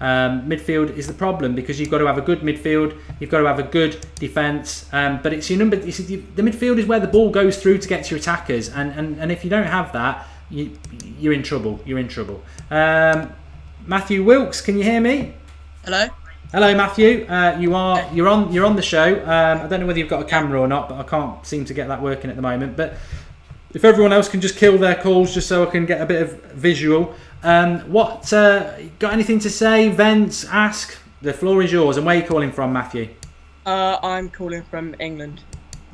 Midfield is the problem because you've got to have a good midfield, you've got to have a good defence, but it's your number. The midfield is where the ball goes through to get to your attackers, and if you don't have that, you're in trouble. Matthew Wilkes, can you hear me? Hello, Matthew. You're on the show. I don't know whether you've got a camera or not, but I can't seem to get that working at the moment. But if everyone else can just kill their calls, just so I can get a bit of visual. Got anything to say? Vent, ask. The floor is yours. And where are you calling from, Matthew? I'm calling from England.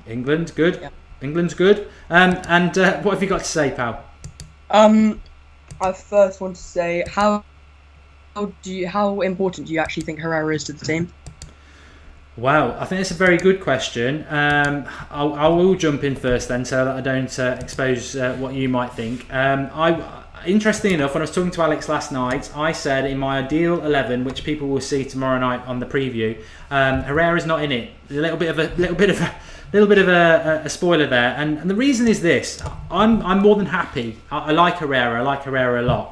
England, good. Yeah. England's good. And what have you got to say, pal? I first want to say how important do you actually think Herrera is to the team? Wow, I think it's a very good question. I will jump in first then, so that I don't expose what you might think. Interestingly enough, when I was talking to Alex last night, I said in my ideal 11, which people will see tomorrow night on the preview, Herrera's not in it. A little bit of a spoiler there, and the reason is this: I'm more than happy. I like Herrera. I like Herrera a lot.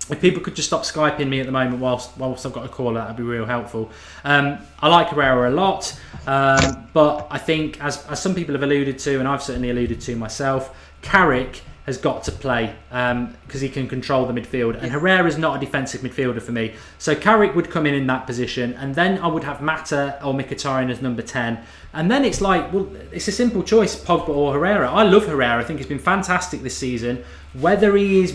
If people could just stop Skyping me at the moment whilst I've got a caller, that'd be real helpful. I like Herrera a lot, but I think, as some people have alluded to, and I've certainly alluded to myself, Carrick has got to play because he can control the midfield, and Herrera's not a defensive midfielder for me. So Carrick would come in that position, and then I would have Mata or Mkhitaryan as number 10. And then it's like, well, it's a simple choice, Pogba or Herrera. I love Herrera. I think he's been fantastic this season. Whether he is...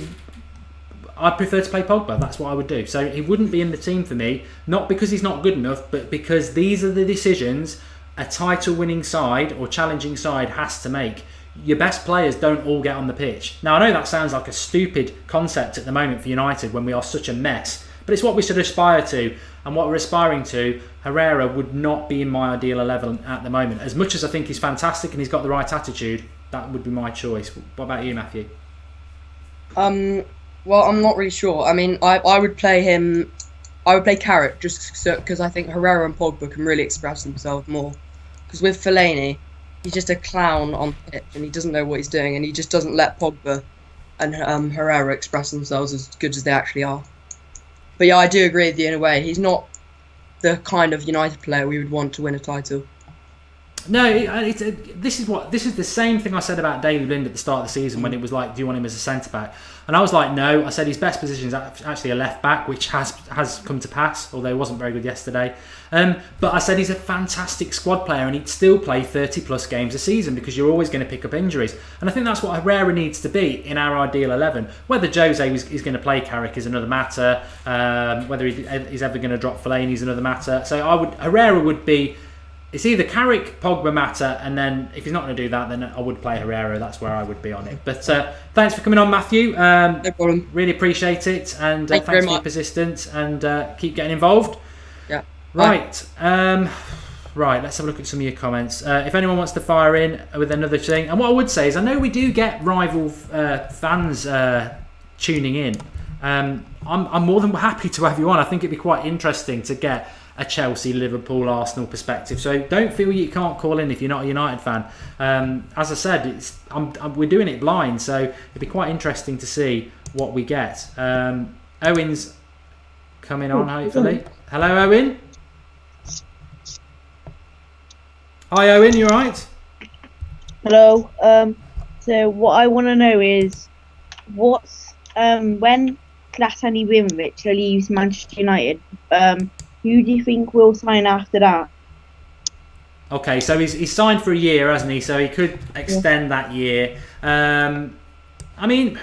I prefer to play Pogba. That's what I would do. So he wouldn't be in the team for me, not because he's not good enough, but because these are the decisions a title-winning side or challenging side has to make. Your best players don't all get on the pitch. Now, I know that sounds like a stupid concept at the moment for United when we are such a mess, but it's what we should aspire to. And what we're aspiring to, Herrera would not be in my ideal 11 at the moment. As much as I think he's fantastic and he's got the right attitude, that would be my choice. What about you, Matthew? Well, I'm not really sure. I mean, I would play him. I would play Carrick just because I think Herrera and Pogba can really express themselves more. Because with Fellaini, he's just a clown on the pitch and he doesn't know what he's doing, and he just doesn't let Pogba and Herrera express themselves as good as they actually are. But yeah, I do agree with you in a way. He's not the kind of United player we would want to win a title. No, this is the same thing I said about Daley Blind at the start of the season when it was like, do you want him as a centre back? And I was like, no. I said his best position is actually a left back, which has come to pass, although he wasn't very good yesterday. But I said he's a fantastic squad player, and he'd still play 30 plus games a season because you're always going to pick up injuries. And I think that's what Herrera needs to be in our ideal 11. Whether Jose is going to play Carrick is another matter. Whether he's ever going to drop Fellaini is another matter. So Herrera would be. It's either Carrick, Pogba, Mata, and then if he's not going to do that, then I would play Herrera. That's where I would be on it. But thanks for coming on, Matthew. No problem. Really appreciate it, and thanks for your persistence, and keep getting involved. Yeah. Right. Right, let's have a look at some of your comments. If anyone wants to fire in with another thing, and what I would say is I know we do get rival fans tuning in. I'm more than happy to have you on. I think it'd be quite interesting to get a Chelsea, Liverpool, Arsenal perspective. So don't feel you can't call in if you're not a United fan. As I said, we're doing it blind, so it'd be quite interesting to see what we get. Owen's coming on, hopefully. Hello, Owen. Hi, Owen. You all right? Hello. So what I want to know is what's when Zlatan Ibrahimovic leaves Manchester United. Who do you think will sign after that? Okay, so he's signed for a year, hasn't he? So he could extend that year. I mean,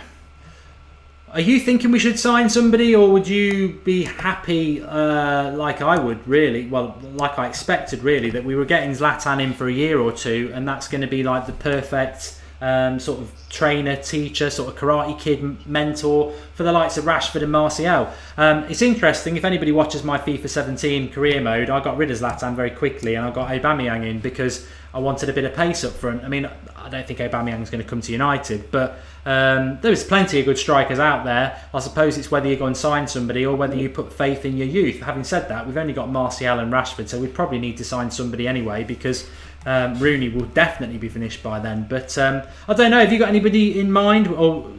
are you thinking we should sign somebody, or would you be happy, like I would, really? Well, like I expected, really, that we were getting Zlatan in for a year or two, and that's going to be like the perfect sort of trainer, teacher, sort of Karate Kid mentor for the likes of Rashford and Martial. It's interesting, if anybody watches my FIFA 17 career mode, I got rid of Zlatan very quickly, and I got Aubameyang in because I wanted a bit of pace up front. I mean, I don't think Aubameyang's going to come to United, but there's plenty of good strikers out there. I suppose it's whether you go and sign somebody or whether you put faith in your youth. Having said that, we've only got Martial and Rashford, so we probably need to sign somebody anyway, because Rooney will definitely be finished by then. But I don't know, have you got anybody in mind? Or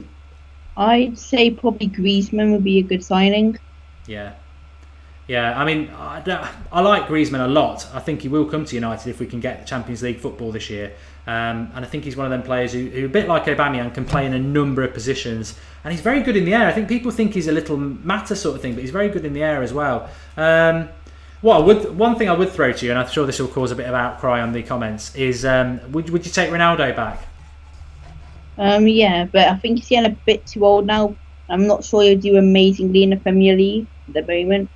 I'd say probably Griezmann would be a good signing. Yeah, I mean, I like Griezmann a lot. I think he will come to United if we can get Champions League football this year. And I think he's one of them players who a bit like Aubameyang, can play in a number of positions. And he's very good in the air. I think people think he's a little Mata sort of thing, but he's very good in the air as well. One thing I would throw to you, and I'm sure this will cause a bit of outcry on the comments, is would you take Ronaldo back? Yeah, but I think he's getting a bit too old now. I'm not sure he'll do amazingly in the Premier League at the moment.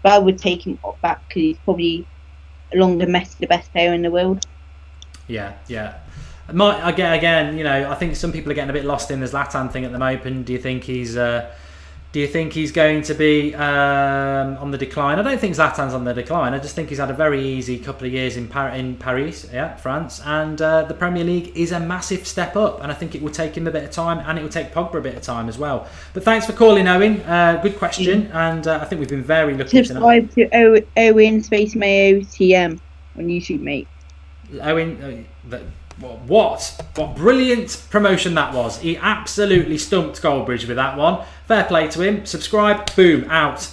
But I would take him back because he's probably, along with Messi, the best player in the world. Yeah. Again, you know, I think some people are getting a bit lost in the Zlatan thing at the moment. Do you think he's going to be on the decline? I don't think Zlatan's on the decline. I just think he's had a very easy couple of years in Paris, France, and the Premier League is a massive step up, and I think it will take him a bit of time, and it will take Pogba a bit of time as well. But thanks for calling, Owen. Good question, and I think we've been very lucky tonight. Subscribe to Owen Space Mayo TM on YouTube, mate. Owen, what brilliant promotion that was. He absolutely stumped Goldbridge with that one. Fair play to him. Subscribe, boom, out.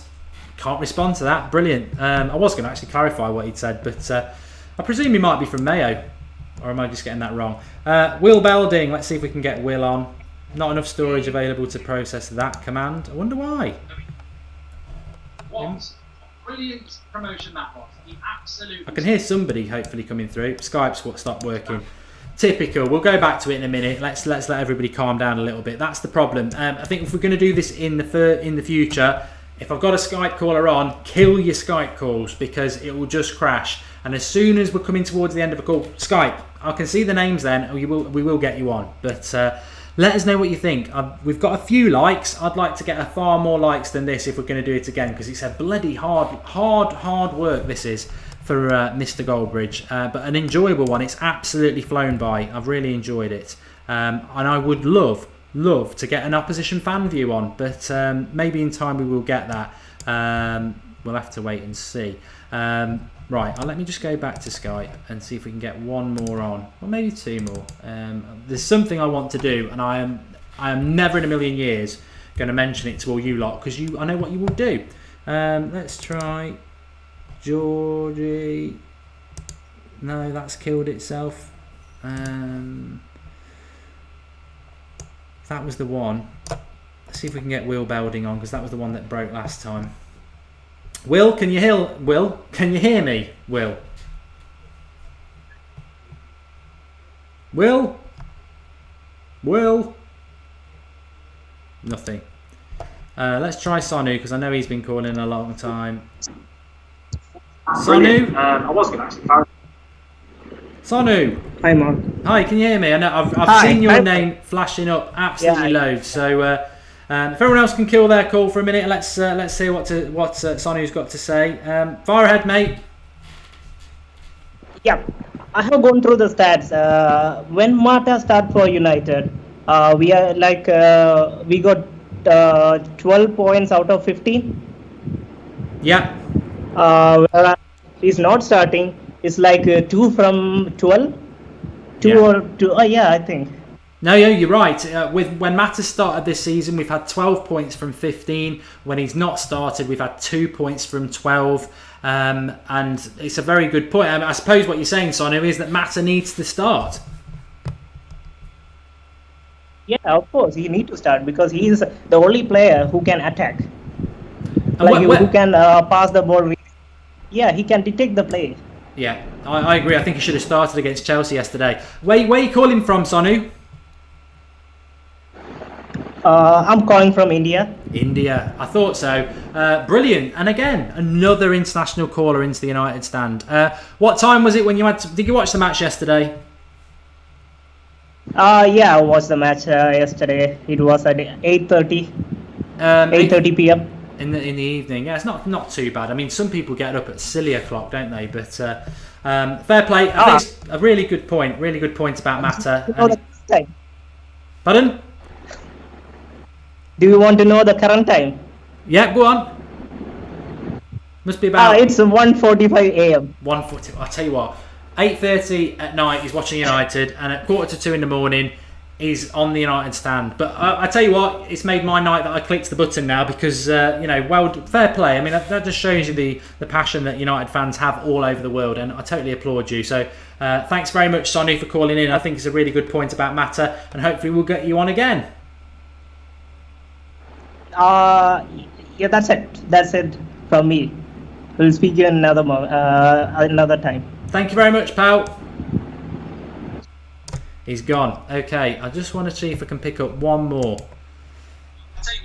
Can't respond to that. Brilliant. I was going to actually clarify what he'd said, but I presume he might be from Mayo, or am I just getting that wrong? Will Belding, let's see if we can get Will on. Not enough storage available to process that command. I wonder why. What brilliant promotion that was. He absolutely. I can hear somebody hopefully coming through. Skype's stopped working. Typical. We'll go back to it in a minute. Let's let everybody calm down a little bit. That's the problem. I think if we're going to do this in the future, if I've got a Skype caller on, kill your Skype calls, because it will just crash. And as soon as we're coming towards the end of a call, Skype, I can see the names then. We will get you on. But let us know what you think. We've got a few likes. I'd like to get a far more likes than this if we're going to do it again, because it's a bloody hard work this is for Mr. Goldbridge, but an enjoyable one. It's absolutely flown by. I've really enjoyed it, and I would love to get an opposition fan view on, but maybe in time we will get that. We'll have to wait and see. Right, let me just go back to Skype and see if we can get one more on, or maybe two more. There's something I want to do, and I am never in a million years going to mention it to all you lot, because I know what you will do. Let's try Georgie. No, that's killed itself. That was the one. Let's see if we can get Will Belding on, because that was the one that broke last time. Will, can you hear? Will, can you hear me? Will. Nothing. Let's try Sonu, because I know he's been calling a long time. Sonu? I was going to actually. Sonu. Hi, Mark. Hi, can you hear me? I know I've seen your name flashing up absolutely loads. So if everyone else can kill their call for a minute, let's see what Sonu's got to say. Fire ahead, mate. Yeah, I have gone through the stats. When Mata started for United, we are like we got 12 points out of 15. Yeah. He's not starting. It's like 2 from 12. 2 or 2. Oh yeah, I think. No, you're right. When Mata started this season, we've had 12 points from 15. When he's not started, we've had 2 points from 12. And it's a very good point. I suppose what you're saying, Sonu, is that Mata needs to start. Yeah, of course, he needs to start, because he is the only player who can attack. Who can pass the ball. Yeah, he can detect the play. Yeah, I agree. I think he should have started against Chelsea yesterday. Where are you calling from, Sonu? I'm calling from India. India, I thought so. Brilliant. And again, another international caller into the United stand. What time was it when you did you watch the match yesterday? Yeah, I watched the match yesterday. It was at 8:30. 8:30 p.m. in the evening. Yeah, it's not too bad. I mean, some people get up at silly o'clock, don't they? But fair play. I think it's a really good point. Really good point about Mata. Pardon? Do you want to know the current time? Yeah, go on. Must be about. It's 1:45 a.m. 1:40. I'll tell you what. 8:30 at night he's watching United, and at 1:45 in the morning he's on the United stand. But I tell you what, it's made my night that I clicked the button now because fair play. I mean that just shows you the passion that United fans have all over the world, and I totally applaud you. So thanks very much, Sonny, for calling in. I think it's a really good point about Mata, and hopefully we'll get you on again. Yeah, that's it from me. We'll speak you another time. Thank you very much, pal. He's gone. Okay, I just want to see if I can pick up one more. I'll tell you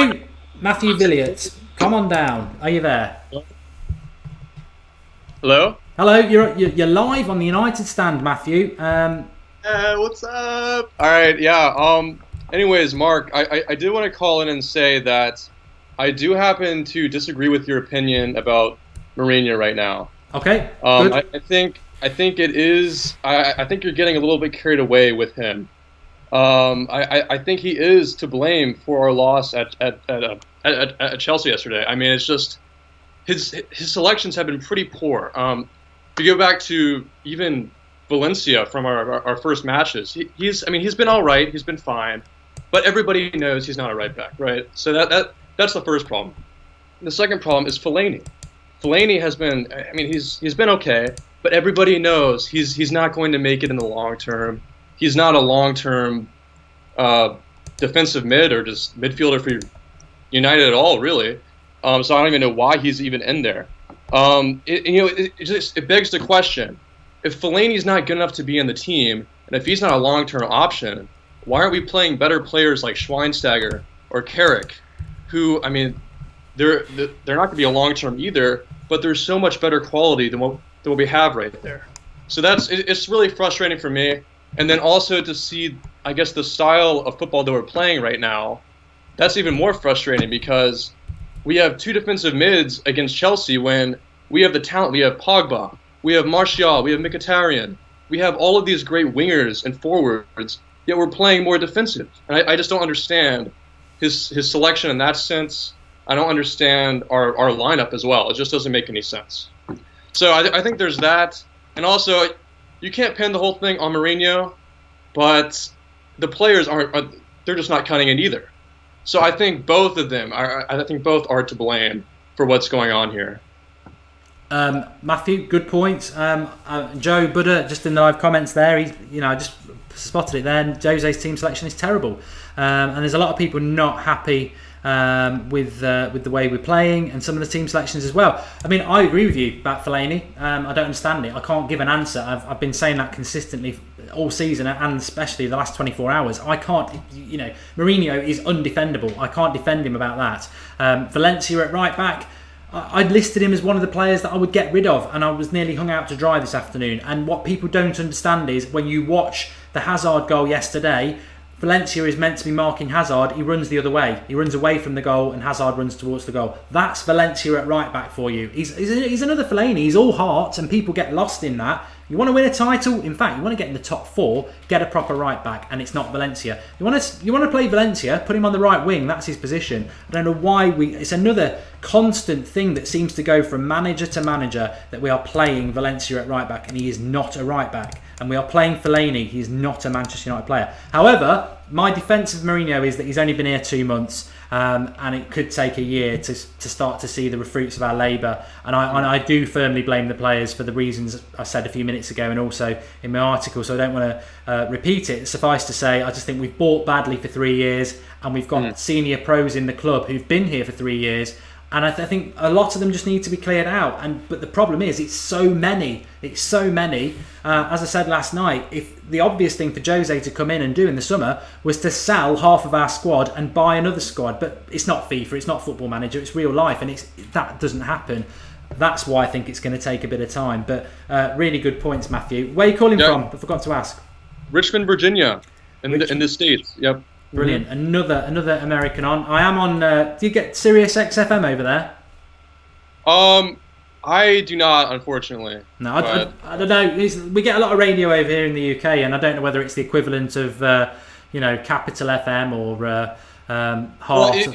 what. Matthew Villiers, come on down. Are you there? Hello? Hello, you're live on the United stand, Matthew. What's up? All right, yeah. Anyways, Mark, I did want to call in and say that I do happen to disagree with your opinion about Mourinho right now. Okay. I think it is. I think you're getting a little bit carried away with him. I think he is to blame for our loss at Chelsea yesterday. I mean, it's just his selections have been pretty poor. If you go back to even Valencia from our first matches, he's been all right. He's been fine, but everybody knows he's not a right back, right? So that's the first problem. The second problem is Fellaini. Fellaini has been. I mean, he's been okay. But everybody knows he's not going to make it in the long term. He's not a long-term defensive mid or just midfielder for United at all, really. So I don't even know why he's even in there. It begs the question: if Fellaini's not good enough to be in the team, and if he's not a long-term option, why aren't we playing better players like Schweinsteiger or Carrick, who, I mean, they're not going to be a long-term either, but they're so much better quality than what we have right there. So it's really frustrating for me. And then also to see, I guess, the style of football that we're playing right now, that's even more frustrating because we have two defensive mids against Chelsea when we have the talent. We have Pogba, we have Martial, we have Mkhitaryan. We have all of these great wingers and forwards, yet we're playing more defensive. And I just don't understand his selection in that sense. I don't understand our lineup as well. It just doesn't make any sense. So I think there's that. And also, you can't pin the whole thing on Mourinho, but the players they're just not cutting it either. So I think both of them both are to blame for what's going on here. Matthew, good point. Joe Buddha, just in the live comments there, I just spotted it there. And Jose's team selection is terrible, and there's a lot of people not happy with the way we're playing and some of the team selections as well. I mean, I agree with you about Fellaini. I don't understand it. I can't give an answer. I've been saying that consistently all season and especially the last 24 hours. I can't, Mourinho is undefendable. I can't defend him about that. Valencia at right back, I'd listed him as one of the players that I would get rid of, and I was nearly hung out to dry this afternoon. And what people don't understand is when you watch the Hazard goal yesterday, Valencia is meant to be marking Hazard. He runs the other way. He runs away from the goal, and Hazard runs towards the goal. That's Valencia at right back for you. He's another Fellaini. He's all heart, and people get lost in that. You want to win a title? In fact, you want to get in the top 4, get a proper right back, and it's not Valencia. You want to play Valencia, put him on the right wing. That's his position. I don't know why it's another constant thing that seems to go from manager to manager that we are playing Valencia at right back, and he is not a right back. And we are playing Fellaini. He's not a Manchester United player. However, my defence of Mourinho is that he's only been here 2 months, and it could take a year to start to see the fruits of our labour. And I do firmly blame the players for the reasons I said a few minutes ago and also in my article, so I don't want to repeat it. Suffice to say, I just think we've bought badly for 3 years, and we've got senior pros in the club who've been here for 3 years. And I think a lot of them just need to be cleared out. But the problem is, it's so many. It's so many. As I said last night, if the obvious thing for Jose to come in and do in the summer was to sell half of our squad and buy another squad. But it's not FIFA, it's not Football Manager, it's real life, and that doesn't happen. That's why I think it's going to take a bit of time. But really good points, Matthew. Where are you calling from? I forgot to ask. Richmond, Virginia, in the States. Yep. Brilliant. Another American on. I am on. Do you get Sirius XFM over there? I do not, unfortunately. No, I don't know. We get a lot of radio over here in the UK, and I don't know whether it's the equivalent of Capital FM or Heart. Well,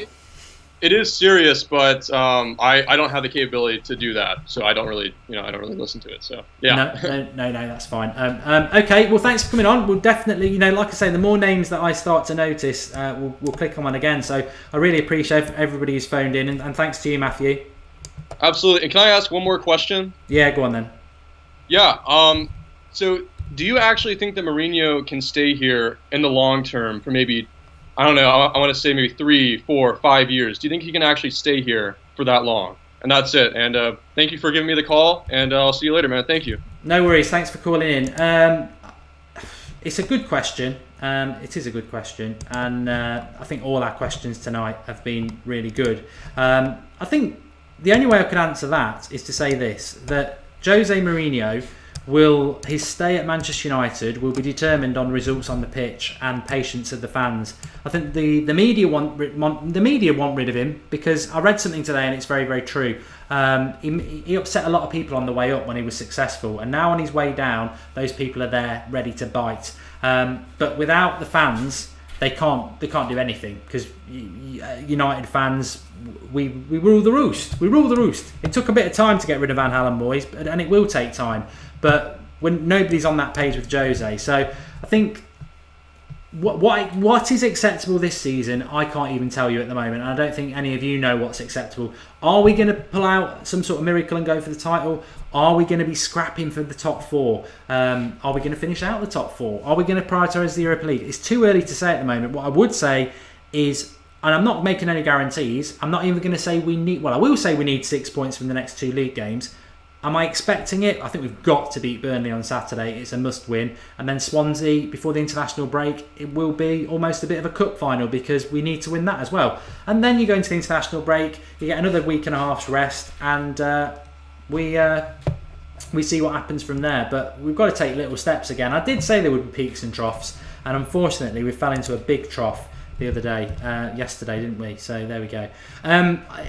it is serious, but I don't have the capability to do that, so I don't really listen to it. So yeah. No, that's fine. Okay, well, thanks for coming on. We'll definitely, like I say, the more names that I start to notice, we'll click on one again. So I really appreciate everybody who's phoned in, and thanks to you, Matthew. Absolutely. And can I ask one more question? Yeah, go on then. Yeah. So do you actually think that Mourinho can stay here in the long term for maybe, I don't know, I want to say maybe 3, 4, 5 years? Do you think he can actually stay here for that long? And that's it. And thank you for giving me the call, and I'll see you later, man. Thank you. No worries. Thanks for calling in. It's a good question. It is a good question. And I think all our questions tonight have been really good. I think the only way I could answer that is to say this, that Jose Mourinho his stay at Manchester United will be determined on results on the pitch and patience of the fans. I think the media want rid of him, because I read something today and it's very, very true. He upset a lot of people on the way up when he was successful, and now on his way down, those people are there ready to bite. But without the fans, they can't do anything, because United fans, we rule the roost. We rule the roost. It took a bit of time to get rid of Van Halen, boys, and it will take time. But when nobody's on that page with Jose, so I think what is acceptable this season, I can't even tell you at the moment. And I don't think any of you know what's acceptable. Are we going to pull out some sort of miracle and go for the title? Are we going to be scrapping for the top 4? Are we going to finish out the top 4? Are we going to prioritise the Europa League? It's too early to say at the moment. What I would say is, and I'm not making any guarantees, I'm not even going to say we need, well, I will say we need 6 points from the next 2 league games. Am I expecting it? I think we've got to beat Burnley on Saturday. It's a must win. And then Swansea, before the international break, it will be almost a bit of a cup final, because we need to win that as well. And then you go into the international break, you get another week and a half's rest, and we see what happens from there. But we've got to take little steps again. I did say there would be peaks and troughs, and unfortunately we fell into a big trough the other day, yesterday, didn't we? So there we go.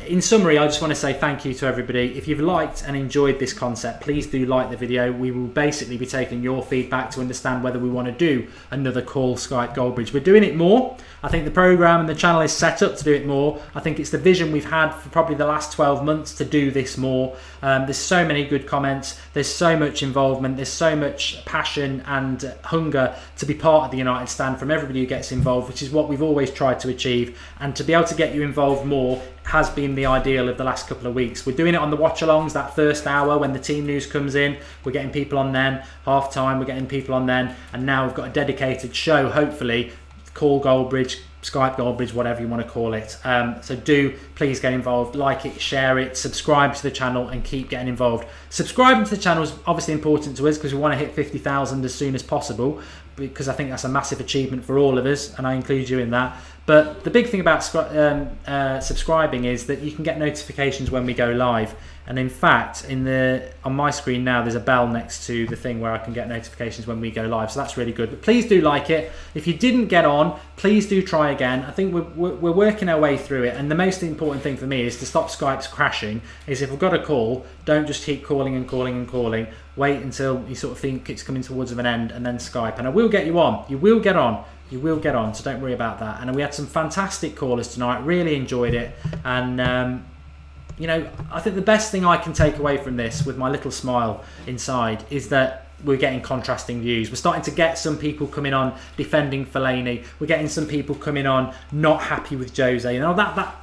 In summary, I just want to say thank you to everybody. If you've liked and enjoyed this concept, please do like the video. We will basically be taking your feedback to understand whether we want to do another call Skype Goldbridge. We're doing it more. I think the programme and the channel is set up to do it more. I think it's the vision we've had for probably the last 12 months to do this more. There's so many good comments. There's so much involvement. There's so much passion and hunger to be part of the United stand from everybody who gets involved, which is what we've always tried to achieve. And to be able to get you involved more has been the ideal of the last couple of weeks. We're doing it on the watch-alongs, that first hour when the team news comes in. We're getting people on then. Half-time, we're getting people on then. And now we've got a dedicated show, hopefully, call Goldbridge, Skype Goldbridge, whatever you want to call it. So do please get involved, like it, share it, subscribe to the channel, and keep getting involved. Subscribing to the channel is obviously important to us, because we want to hit 50,000 as soon as possible, because I think that's a massive achievement for all of us, and I include you in that. But the big thing about subscribing is that you can get notifications when we go live. And in fact, on my screen now, there's a bell next to the thing where I can get notifications when we go live. So that's really good. But please do like it. If you didn't get on, please do try again. I think we're working our way through it. And the most important thing for me is to stop Skype's crashing. Is if we've got a call, don't just keep calling and calling and calling. Wait until you sort of think it's coming towards an end, and then Skype. And I will get you on. You will get on. You will get on. So don't worry about that. And we had some fantastic callers tonight. Really enjoyed it. And I think the best thing I can take away from this, with my little smile inside, is that we're getting contrasting views. We're starting to get some people coming on defending Fellaini. We're getting some people coming on not happy with Jose. That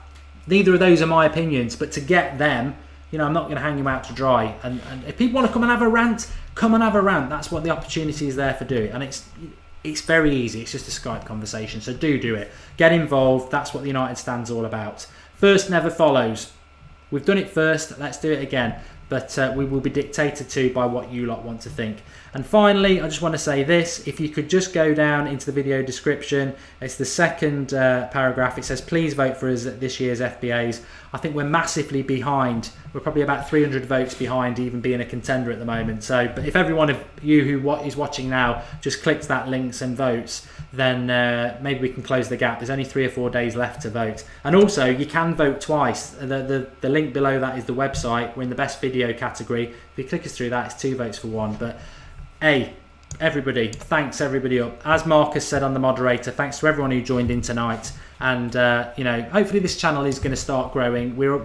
neither of those are my opinions, but to get them, I'm not going to hang you out to dry. And if people want to come and have a rant, come and have a rant. That's what the opportunity is there for doing. And it's very easy. It's just a Skype conversation. So do it. Get involved. That's what the United Stand's all about. First never follows. We've done it first, let's do it again. But we will be dictated to by what you lot want to think. And finally, I just want to say this. If you could just go down into the video description, it's the second paragraph. It says, please vote for us at this year's FBAs. I think we're massively behind. We're probably about 300 votes behind even being a contender at the moment. So, but if every one of you who is watching now just clicks that links and votes, then maybe we can close the gap. There's only 3 or 4 days left to vote. And also, you can vote twice. The link below that is the website. We're in the best video category. If you click us through that, it's 2 votes for 1. But hey, everybody, thanks everybody up. As Marcus said on the moderator, thanks to everyone who joined in tonight. And you know, hopefully this channel is going to start growing. We're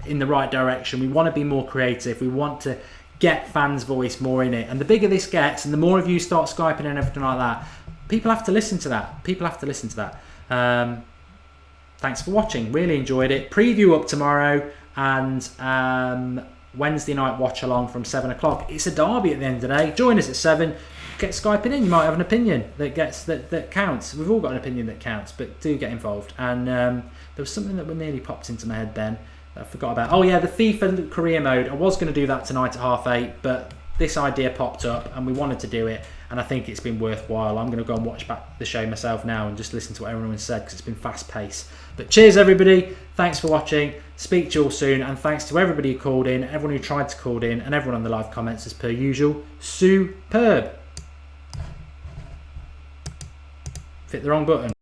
in the right direction. We want to be more creative. We want to get fans' voice more in it. And the bigger this gets, and the more of you start Skyping and everything like that, people have to listen to that. People have to listen to that. Thanks for watching. Really enjoyed it. Preview up tomorrow, and Wednesday night watch along from 7 o'clock. It's a derby at the end of the day. Join us at 7. Get Skyping in. You might have an opinion that counts. We've all got an opinion that counts, but do get involved. And there was something that nearly popped into my head then that I forgot about. Oh yeah, the FIFA career mode. I was going to do that tonight at 8:30, but this idea popped up and we wanted to do it, and I think it's been worthwhile. I'm going to go and watch back the show myself now and just listen to what everyone said, because it's been fast paced. But cheers everybody, thanks for watching, speak to you all soon, and thanks to everybody who called in, everyone who tried to call in, and everyone on the live comments as per usual. Superb. Hit the wrong button.